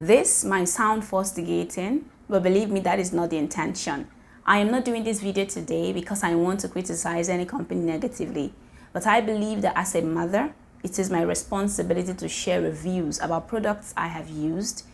This might sound fustigating, but believe me, that is not the intention. I am not doing this video today because I want to criticize any company negatively, but I believe that as a mother, it is my responsibility to share reviews about products I have used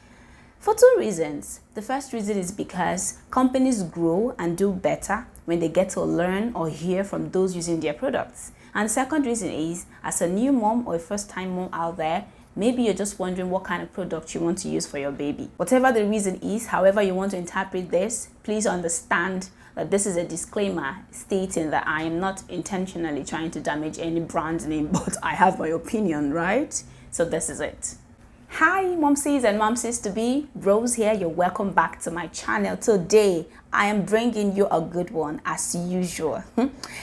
for two reasons. The first reason is because companies grow and do better when they get to learn or hear from those using their products. And the second reason is, as a new mom or a first-time mom out there, maybe you're just wondering what kind of product you want to use for your baby. Whatever the reason is, however you want to interpret this, please understand that this is a disclaimer stating that I am not intentionally trying to damage any brand name, but I have my opinion, right? So this is it. Hi momsies and momsies to be, Rose here. You're welcome back to my channel. Today I am bringing you a good one as usual.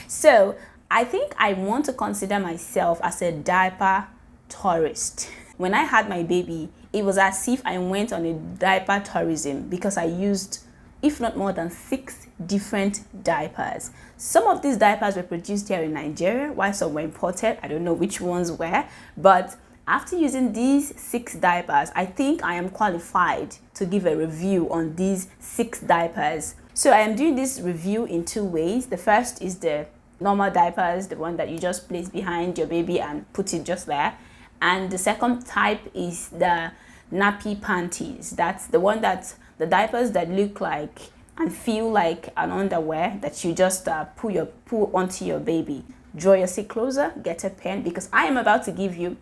So I think I want to consider myself as a diaper tourist. When I had my baby, it was as if I went on a diaper tourism because I used, if not more than 6 different diapers. Some of these diapers were produced here in Nigeria, while some were imported. I don't know which ones were, but after using these 6 diapers, I think I am qualified to give a review on these 6 diapers. So I am doing this review in 2 ways. The first is the normal diapers, the one that you just place behind your baby and put it just there. And the second type is the nappy panties. That's the one that the diapers that look like and feel like an underwear that you just pull onto your baby. Draw your seat closer, get a pen, because I am about to give you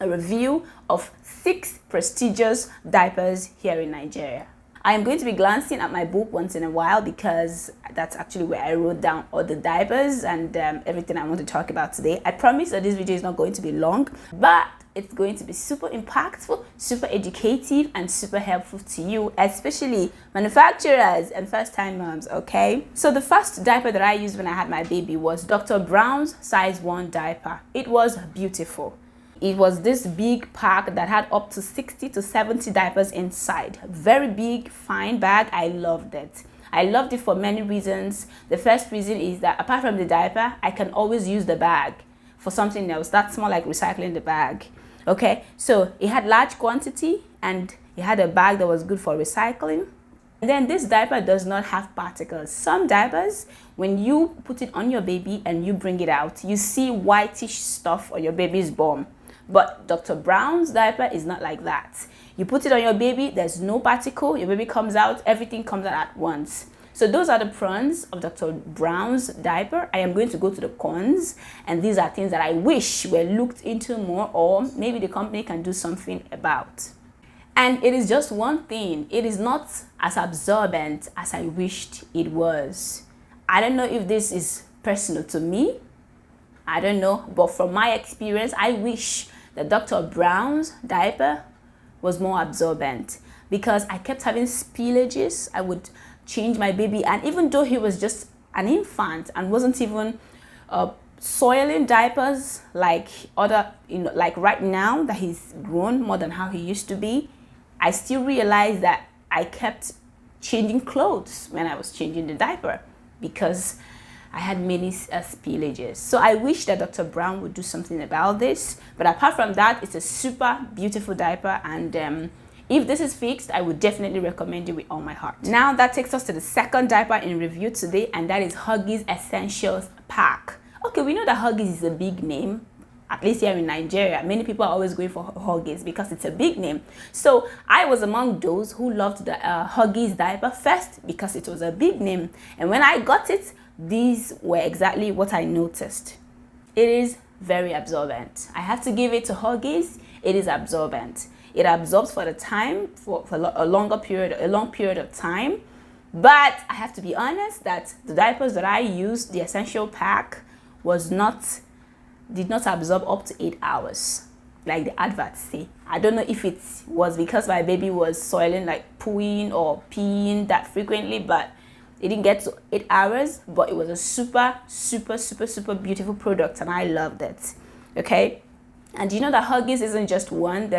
a review of 6 prestigious diapers here in Nigeria. I am going to be glancing at my book once in a while because that's actually where I wrote down all the diapers and everything I want to talk about today. I promise that this video is not going to be long, but it's going to be super impactful, super educative, and super helpful to you, especially manufacturers and first-time moms, okay? So the first diaper that I used when I had my baby was Dr. Brown's size 1 diaper. It was beautiful. It was this big pack that had up to 60 to 70 diapers inside. Very big, fine bag. I loved it. I loved it for many reasons. The first reason is that apart from the diaper, I can always use the bag for something else. That's more like recycling the bag. Okay, so it had large quantity and it had a bag that was good for recycling. And then this diaper does not have particles. Some diapers, when you put it on your baby and you bring it out, you see whitish stuff on your baby's bum. But Dr. Brown's diaper is not like that. You put it on your baby, there's no particle, your baby comes out, everything comes out at once. So those are the pros of Dr. Brown's diaper. I am going to go to the cons, and these are things that I wish were looked into more, or maybe the company can do something about. And it is just one thing. It is not as absorbent as I wished it was. I don't know if this is personal to me. I don't know, but from my experience, I wish that Dr. Brown's diaper was more absorbent because I kept having spillages. I would change my baby, and even though he was just an infant and wasn't even soiling diapers like other, like right now that he's grown more than how he used to be, I still realized that I kept changing clothes when I was changing the diaper because I had many spillages. So I wish that Dr. Brown would do something about this. But apart from that, it's a super beautiful diaper, and if this is fixed, I would definitely recommend it with all my heart. Now that takes us to the second diaper in review today, and that is Huggies Essentials Pack. Okay, we know that Huggies is a big name, at least here in Nigeria. Many people are always going for Huggies because it's a big name. So I was among those who loved the Huggies diaper first because it was a big name. And when I got it, these were exactly what I noticed. It is very absorbent. I have to give it to Huggies. It is absorbent. It absorbs for the time, for a long period of time. But I have to be honest that the diapers that I used, the Essential Pack, did not absorb up to 8 hours, like the adverts say. I don't know if it was because my baby was soiling, like pooing or peeing that frequently, but it didn't get to 8 hours. But it was a super beautiful product, and I loved it. Okay, and you know that Huggies isn't just one.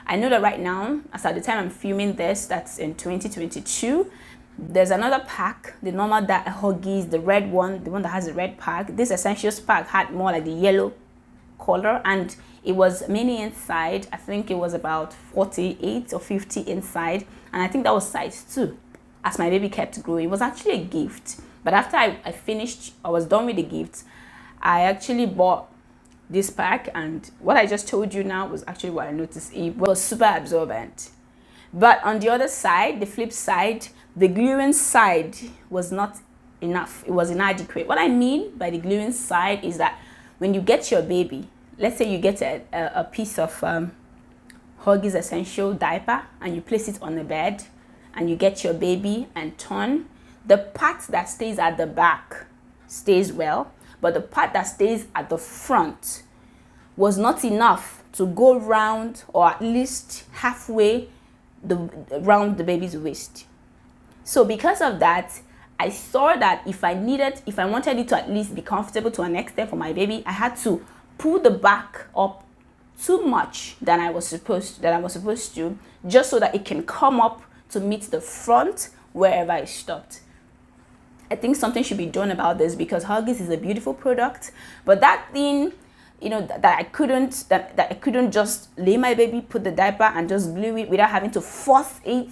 I know that right now, as at the time I'm filming this, that's in 2022, there's another pack, the normal Huggies, the red one, the one that has the red pack. This Essentials pack had more like the yellow color, and it was mini inside. I think it was about 48 or 50 inside, and I think that was size 2. As my baby kept growing, it was actually a gift. But after I was done with the gift, I actually bought this pack, and what I just told you now was actually what I noticed. It was super absorbent. But on the other side, the flip side, the gluing side was not enough. It was inadequate. What I mean by the gluing side is that when you get your baby, let's say you get a piece of Huggies Essential diaper and you place it on the bed and you get your baby and turn, the part that stays at the back stays well, but the part that stays at the front was not enough to go round, or at least halfway around the baby's waist. So because of that, I saw that if I wanted it to at least be comfortable to an extent for my baby, I had to pull the back up too much than I was supposed to, just so that it can come up to meet the front wherever I stopped. I think something should be done about this, because Huggies is a beautiful product, but that thing, you know, that I couldn't just lay my baby, put the diaper and just glue it without having to force it.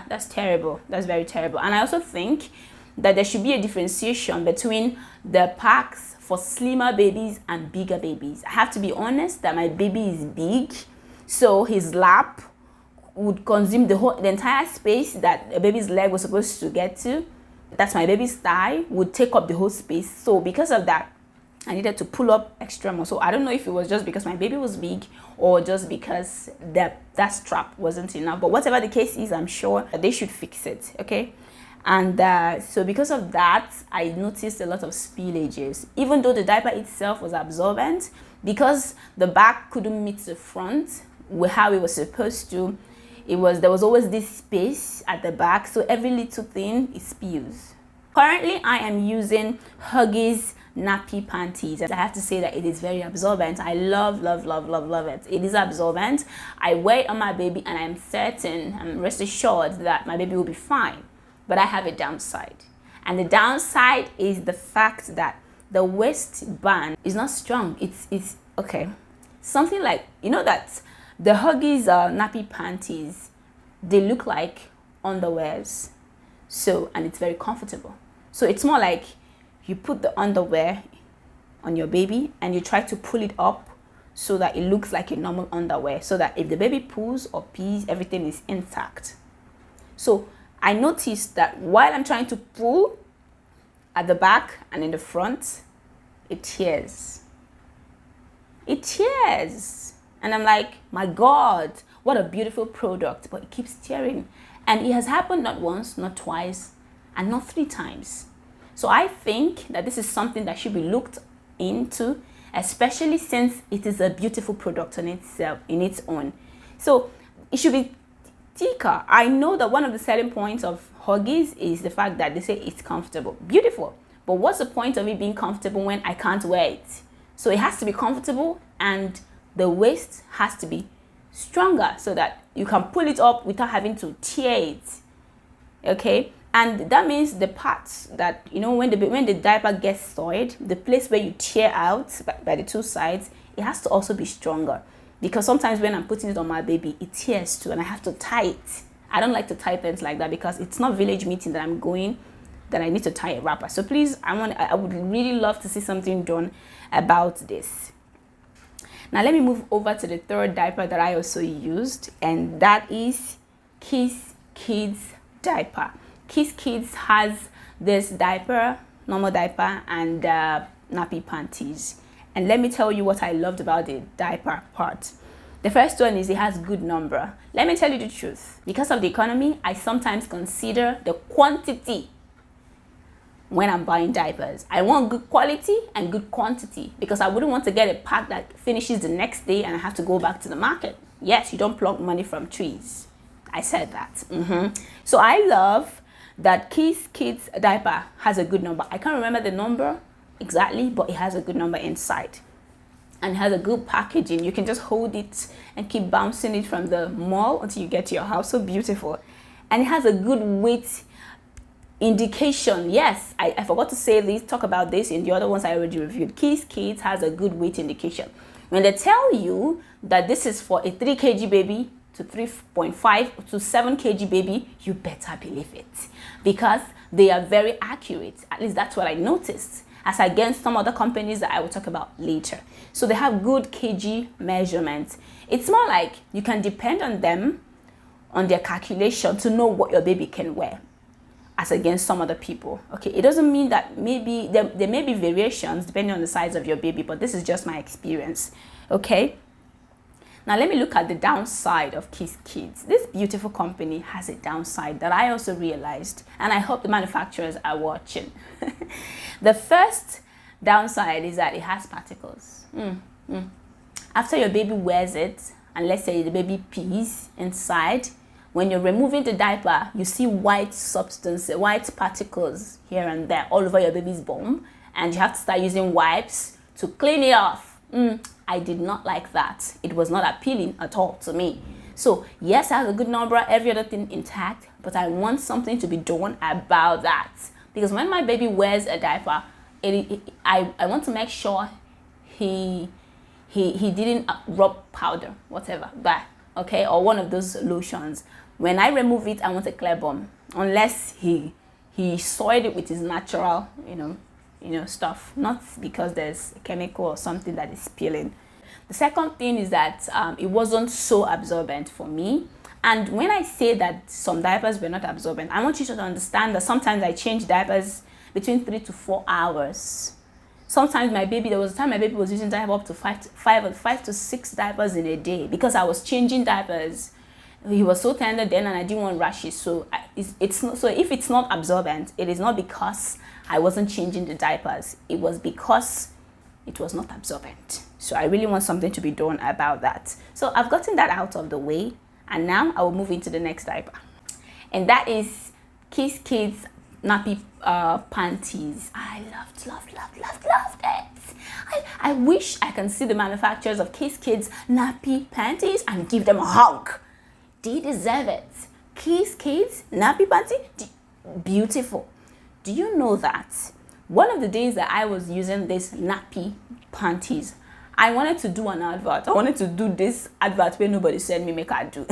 That's terrible. That's very terrible. And I also think that there should be a differentiation between the packs for slimmer babies and bigger babies. I have to be honest that my baby is big, so his lap would consume the entire space that a baby's leg was supposed to get to. That's my baby's thigh would take up the whole space. So because of that, I needed to pull up extra more. So I don't know if it was just because my baby was big or just because that strap wasn't enough. But whatever the case is, I'm sure they should fix it, okay? And so because of that, I noticed a lot of spillages. Even though the diaper itself was absorbent, because the back couldn't meet the front with how it was supposed to, there was always this space at the back, so every little thing it spills. Currently, I am using Huggies nappy panties. I have to say that it is very absorbent. I love it. It is absorbent. I wear it on my baby, and I'm rest assured that my baby will be fine. But I have a downside, and the downside is the fact that the waistband is not strong. It's okay. Something like, you know, that the Huggies nappy panties, they look like underwears. So, and it's very comfortable. So it's more like you put the underwear on your baby and you try to pull it up so that it looks like a normal underwear, so that if the baby pulls or pees, everything is intact. So I noticed that while I'm trying to pull at the back and in the front, it tears. It tears. And I'm like, my God, what a beautiful product, but it keeps tearing. And it has happened not once, not twice, and not 3 times. So I think that this is something that should be looked into, especially since it is a beautiful product in itself, in its own. So it should be thicker. I know that one of the selling points of Huggies is the fact that they say it's comfortable. Beautiful. But what's the point of it being comfortable when I can't wear it? So it has to be comfortable, and the waist has to be stronger so that you can pull it up without having to tear it. Okay? And that means the parts that, you know, when the diaper gets soiled, the place where you tear out by the 2 sides, it has to also be stronger. Because sometimes when I'm putting it on my baby, it tears too, and I have to tie it. I don't like to tie things like that, because it's not village meeting that I'm going that I need to tie a wrapper. So please, I would really love to see something done about this. Now let me move over to the 3rd diaper that I also used, and that is Kiss Kids diaper. Kiss Kids has this diaper, normal diaper, and nappy panties. And let me tell you what I loved about the diaper part. The first one is it has good number. Let me tell you the truth. Because of the economy, I sometimes consider the quantity when I'm buying diapers. I want good quality and good quantity, because I wouldn't want to get a pack that finishes the next day and I have to go back to the market. Yes, you don't pluck money from trees. I said that. So I love that Kiss Kids diaper has a good number. I can't remember the number exactly, but it has a good number inside, and it has a good packaging. You can just hold it and keep bouncing it from the mall until you get to your house. So beautiful. And it has a good weight indication. Yes, I forgot to say this, talk about this in the other ones I already reviewed. Kiss Kids has a good weight indication. When they tell you that this is for a 3 kg baby to 3.5 to 7 kg baby, you better believe it, because they are very accurate. At least that's what I noticed, as against some other companies that I will talk about later. So they have good kg measurements. It's more like you can depend on them, on their calculation, to know what your baby can wear, as against some other people. Okay, it doesn't mean that maybe there may be variations depending on the size of your baby, but this is just my experience. Okay, now let me look at the downside of Kiss Kids. This beautiful company has a downside that I also realized, and I hope the manufacturers are watching. The first downside is that it has particles. After your baby wears it, and let's say the baby pees inside, when you're removing the diaper, you see white substance, white particles here and there all over your baby's bum, and you have to start using wipes to clean it off. I did not like that. It was not appealing at all to me. So yes, I have a good number, every other thing intact, but I want something to be done about that. Because when my baby wears a diaper, I want to make sure he didn't rub powder, whatever, that, okay, or one of those lotions. When I remove it, I want a clear bum, unless he soiled it with his natural, stuff, not because there's a chemical or something that is spilling. The second thing is that it wasn't so absorbent for me. And when I say that some diapers were not absorbent, I want you to understand that sometimes I change diapers between 3 to 4 hours. Sometimes there was a time my baby was using diaper up to 5 to 6 diapers in a day, because I was changing diapers. He was so tender then, and I didn't want rashes. So it's not, so if it's not absorbent, it is not because I wasn't changing the diapers. It was because it was not absorbent. So I really want something to be done about that. So I've gotten that out of the way, and now I will move into the next diaper, and that is Kiss Kids nappy panties. I loved it. I wish I can see the manufacturers of Kiss Kids nappy panties and give them a hug. They deserve it. Kiss Kids nappy panty, beautiful. Do you know that one of the days that I was using this nappy panties, I wanted to do an advert. I wanted to do this advert where nobody said me make I do.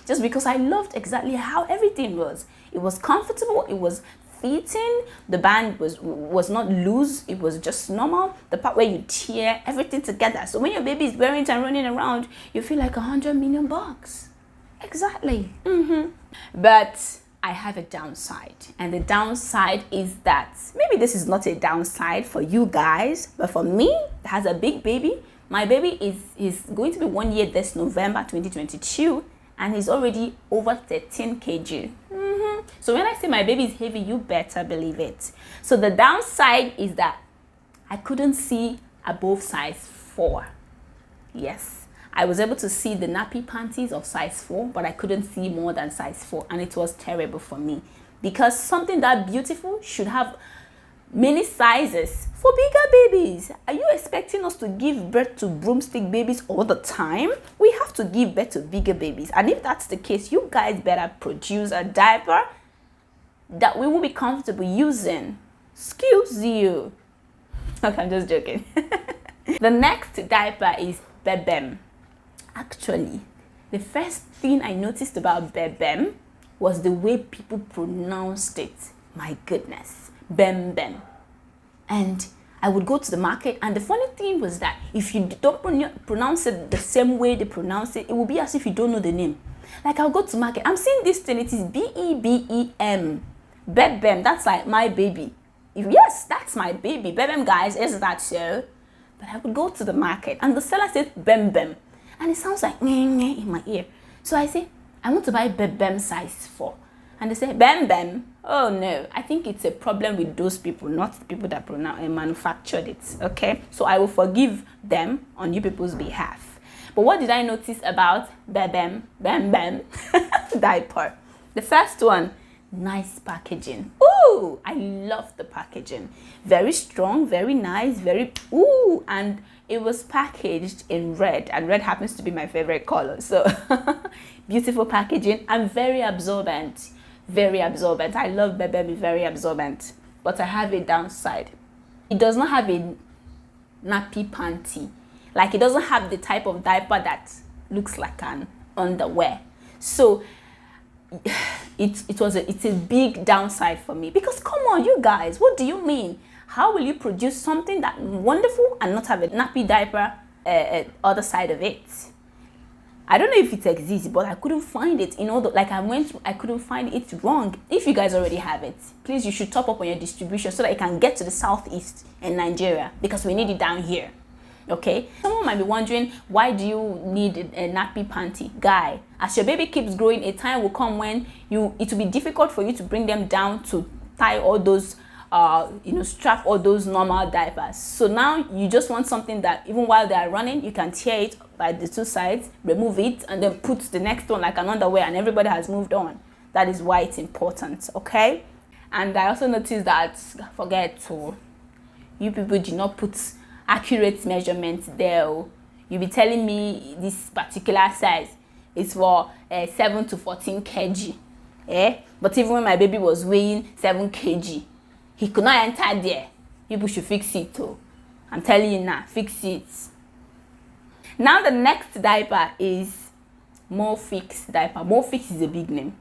Just because I loved exactly how everything was. It was comfortable, it was fitting, the band was not loose, it was just normal. The part where you tear everything together. So when your baby is wearing it and running around, you feel like $100 million. Exactly. But I have a downside, and the downside is that maybe this is not a downside for you guys, but for me, that has a big baby. My baby is going to be 1 year this November 2022, and he's already over 13 kg. So when I say my baby is heavy, you better believe it. So the downside is that I couldn't see above size 4. Yes, I was able to see the nappy panties of size 4, but I couldn't see more than size 4, and it was terrible for me, because something that beautiful should have many sizes for bigger babies. Are you expecting us to give birth to broomstick babies all the time? We have to give birth to bigger babies, and if that's the case, you guys better produce a diaper that we will be comfortable using. Excuse you. Okay, I'm just joking. The next diaper is Bebem. Actually, the first thing I noticed about Bebem was the way people pronounced it. My goodness, Bem. And I would go to the market, and the funny thing was that if you don't pronounce it the same way they pronounce it, it will be as if you don't know the name. Like, I'll go to market, I'm seeing this thing, it is B-E-B-E-M. Bebem, that's like my baby. Yes, that's my baby. Bebem, guys, is that so? But I would go to the market, and the seller says Bem. And it sounds like in my ear. So I say, I want to buy Bebem size 4. And they say, Bem. Oh no, I think it's a problem with those people, not the people that manufactured it. Okay, so I will forgive them on you people's behalf. But what did I notice about Bem diaper? The first one, nice packaging. Ooh, I love the packaging. Very strong, very nice, and it was packaged in red, and red happens to be my favorite color. So beautiful packaging and very absorbent. I love Bebem, very absorbent. But I have a downside. It does not have a nappy panty. Like, it doesn't have the type of diaper that looks like an underwear. So it's a big downside for me, because come on, you guys, what do you mean? How will you produce something that wonderful and not have a nappy diaper other side of it? I don't know if it exists, but I couldn't find it. I couldn't find it. It's wrong. If you guys already have it, please, you should top up on your distribution so that it can get to the southeast in Nigeria, because we need it down here. Okay, someone might be wondering, why do you need a nappy panty? Guy, as your baby keeps growing, a time will come when it will be difficult for you to bring them down to tie all those strap all those normal diapers. So now you just want something that even while they are running, you can tear it by the two sides, remove it, and then put the next one like an underwear, and everybody has moved on. That is why it's important. Okay. And I also noticed that, you people do not put accurate measurements there. You'll be telling me this particular size is for 7 to 14 kg. But even when my baby was weighing 7 kg, he could not enter there. People should fix it too. I'm telling you now, fix it. Now the next diaper is Morphix diaper. Morphix is a big name.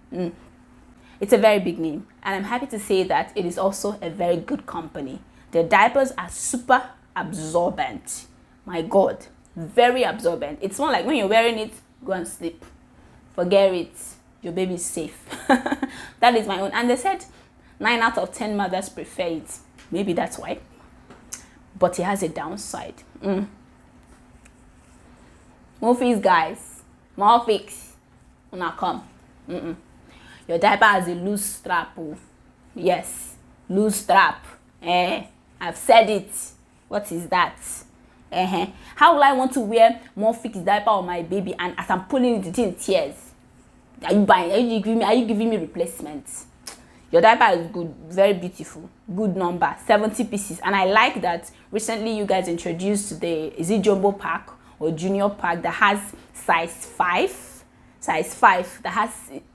It's a very big name, and I'm happy to say that it is also a very good company. Their diapers are super absorbent. My God, very absorbent. It's more like when you're wearing it, go and sleep. Forget it. Your baby is safe. That is my own. And they said 9 out of 10 mothers prefer it. Maybe that's why. But it has a downside. Morphix, guys. Morphix. Now come. Your diaper has a loose strap. Yes, loose strap. I've said it. What is that? How will I want to wear Morphix diaper on my baby, and as I'm pulling it in tears? Are you buying? Are you giving me replacements? Your diaper is good, very beautiful, good number, 70 pieces. And I like that recently you guys introduced is it jumbo pack or junior pack that has size 5 that has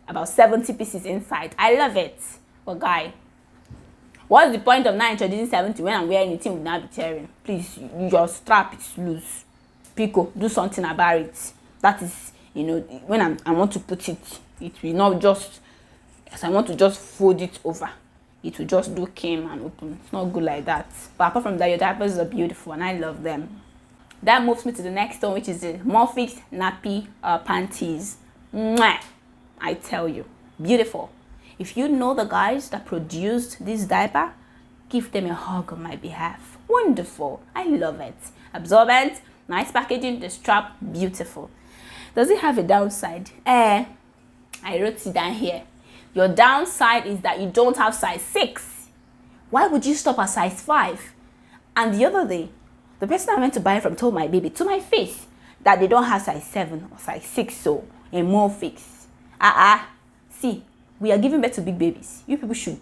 about 70 pieces inside. I love it. But guy, what's the point of not introducing 70 when I'm wearing it will not be tearing? Please, your strap is loose. Pico, do something about it. That is, when I want to put it, it will not just, as I want to just fold it over, it will just do came and open. It's not good like that. But apart from that, your diapers are beautiful and I love them. That moves me to the next one, which is the Morphix nappy panties. Mwah! I tell you, beautiful. If you know the guys that produced this diaper, give them a hug on my behalf. Wonderful. I love it. Absorbent, nice packaging, the strap, beautiful. Does it have a downside? I wrote it down here. Your downside is that you don't have size 6. Why would you stop at size 5? And the other day, the person I went to buy it from told my baby to my face that they don't have size 7 or size 6, so a Morphix. See, we are giving birth to big babies. You people should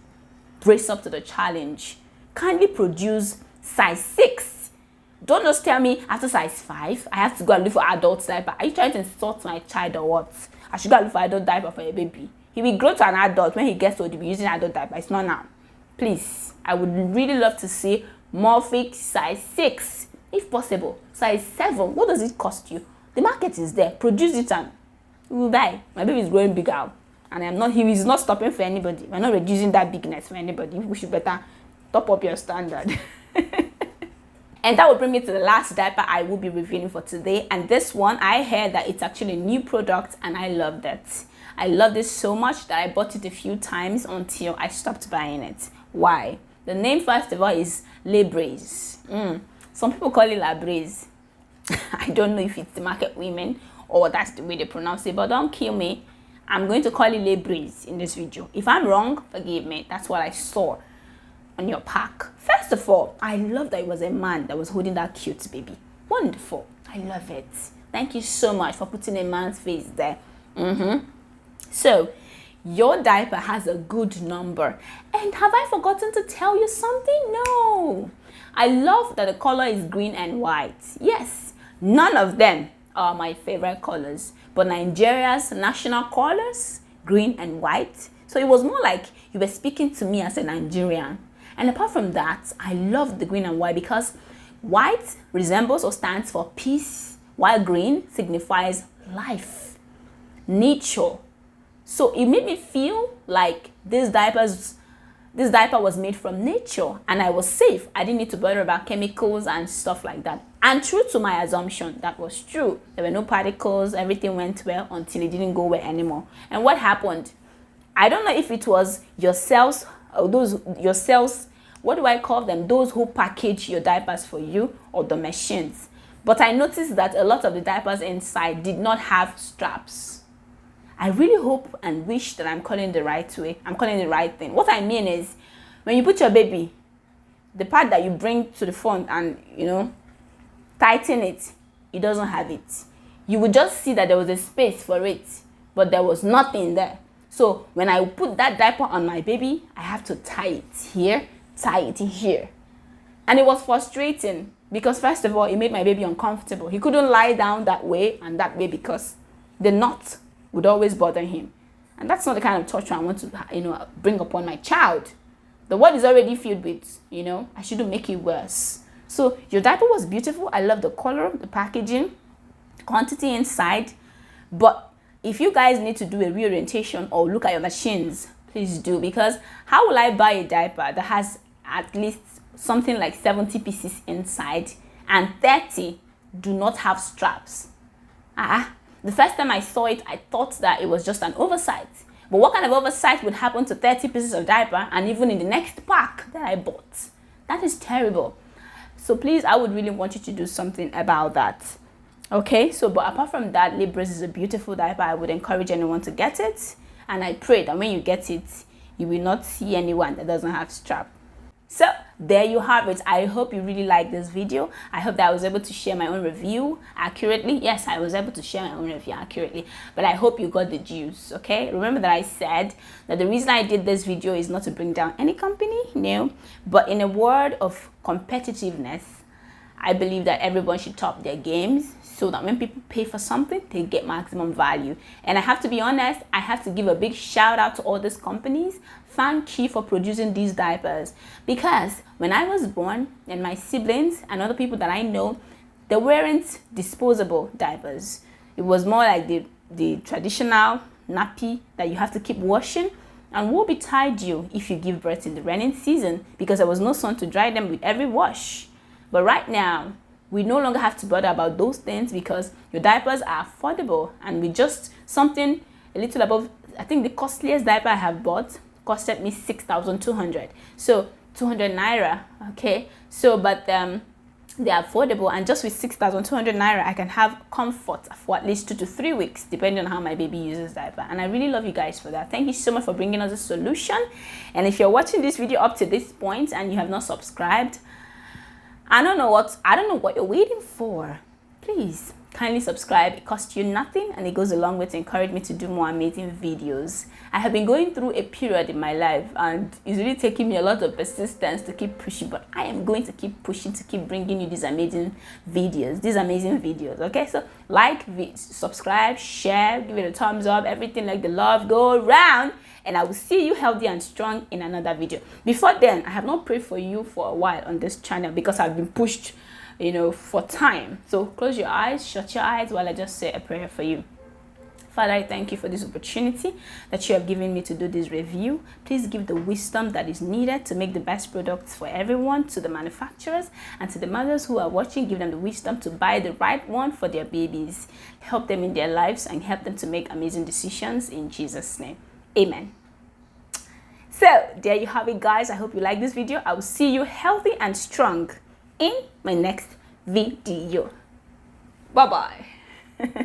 brace up to the challenge. Kindly produce size 6. Don't just tell me after size 5, I have to go and look for adult diaper. Are you trying to insult my child or what? I should go and look for adult diaper for a baby. He will grow to an adult. When he gets old, he'll be using adult diaper. It's not now. Please, I would really love to see Morphix size 6. If possible, size 7. What does it cost you? The market is there. Produce it and we will buy. My baby is growing bigger. And he is not stopping for anybody. We're not reducing that bigness for anybody. We should better top up your standard. And that will bring me to the last diaper I will be reviewing for today. And this one, I heard that it's actually a new product and I loved it. I love this so much that I bought it a few times until I stopped buying it. Why? The name, first of all, is Lebraise. Some people call it Labraise. I don't know if it's the market women or that's the way they pronounce it, but don't kill me. I'm going to call it Lebraise in this video. If I'm wrong, forgive me. That's what I saw on your pack. First of all, I love that it was a man that was holding that cute baby. Wonderful. I love it. Thank you so much for putting a man's face there. So, your diaper has a good number. And have I forgotten to tell you something? No. I love that the color is green and white. Yes, none of them are my favorite colors. But Nigeria's national colors, green and white. So it was more like you were speaking to me as a Nigerian. And apart from that, I love the green and white because White resembles or stands for peace, while green signifies life, nature. So it made me feel like this diaper was made from nature and I was safe. I didn't need to bother about chemicals and stuff like that. And true to my assumption, that was true. There were no particles, everything went well until it didn't go well anymore. And what happened? I don't know if it was your cells, or your cells, what do I call them? Those who package your diapers for you, or the machines. But I noticed that a lot of the diapers inside did not have straps. I really hope and wish that I'm calling the right way. I'm calling the right thing. What I mean is, when you put your baby, the part that you bring to the front and, tighten it, it doesn't have it. You would just see that there was a space for it, but there was nothing there. So when I put that diaper on my baby, I have to tie it here, tie it here. And it was frustrating because first of all, it made my baby uncomfortable. He couldn't lie down that way and that way because the knot would always bother him. And that's not the kind of torture I want to, bring upon my child. The world is already filled with, I shouldn't make it worse. So your diaper was beautiful. I love the color, the packaging, quantity inside. But if you guys need to do a reorientation or look at your machines, please do. Because how will I buy a diaper that has at least something like 70 pieces inside and 30 do not have straps? The first time I saw it, I thought that it was just an oversight. But what kind of oversight would happen to 30 pieces of diaper and even in the next pack that I bought? That is terrible. So please, I would really want you to do something about that. Okay, so but apart from that, Libras is a beautiful diaper. I would encourage anyone to get it. And I pray that when you get it, you will not see anyone that doesn't have strap. So there you have it. I hope you really like this video. I hope that I was able to share my own review accurately. Yes, I was able to share my own review accurately, but I hope you got the juice. Okay, remember that I said that the reason I did this video is not to bring down any company, no, but in a word of competitiveness, I believe that everyone should top their games so that when people pay for something, they get maximum value. And I have to be honest, I have to give a big shout out to all these companies. Thank you for producing these diapers, because when I was born and my siblings and other people that I know, they weren't disposable diapers. It was more like the traditional nappy that you have to keep washing and will be tied you if you give birth in the raining season, because there was no sun to dry them with every wash. But right now, we no longer have to bother about those things because your diapers are affordable, and with just something a little above, I think the costliest diaper I have bought costed me 6,200. So 200 naira, okay? So, but they're affordable, and just with 6,200 naira, I can have comfort for at least 2 to 3 weeks, depending on how my baby uses diaper. And I really love you guys for that. Thank you so much for bringing us a solution. And if you're watching this video up to this point and you have not subscribed, I don't know what you're waiting for. Please kindly subscribe. It costs you nothing and it goes a long way to encourage me to do more amazing videos. I have been going through a period in my life and it's really taking me a lot of persistence to keep pushing, but I am going to keep pushing to keep bringing you these amazing videos. Okay, so like, subscribe, share, give it a thumbs up, everything like the love go around, and I will see you healthy and strong in another video. Before then, I have not prayed for you for a while on this channel because I've been pushed, for time. So close your eyes, shut your eyes while I just say a prayer for you. Father, I thank you for this opportunity that you have given me to do this review. Please give the wisdom that is needed to make the best products for everyone, to the manufacturers and to the mothers who are watching. Give them the wisdom to buy the right one for their babies. Help them in their lives and help them to make amazing decisions in Jesus' name. Amen. So there you have it, guys. I hope you like this video. I will see you healthy and strong in my next video. Bye bye.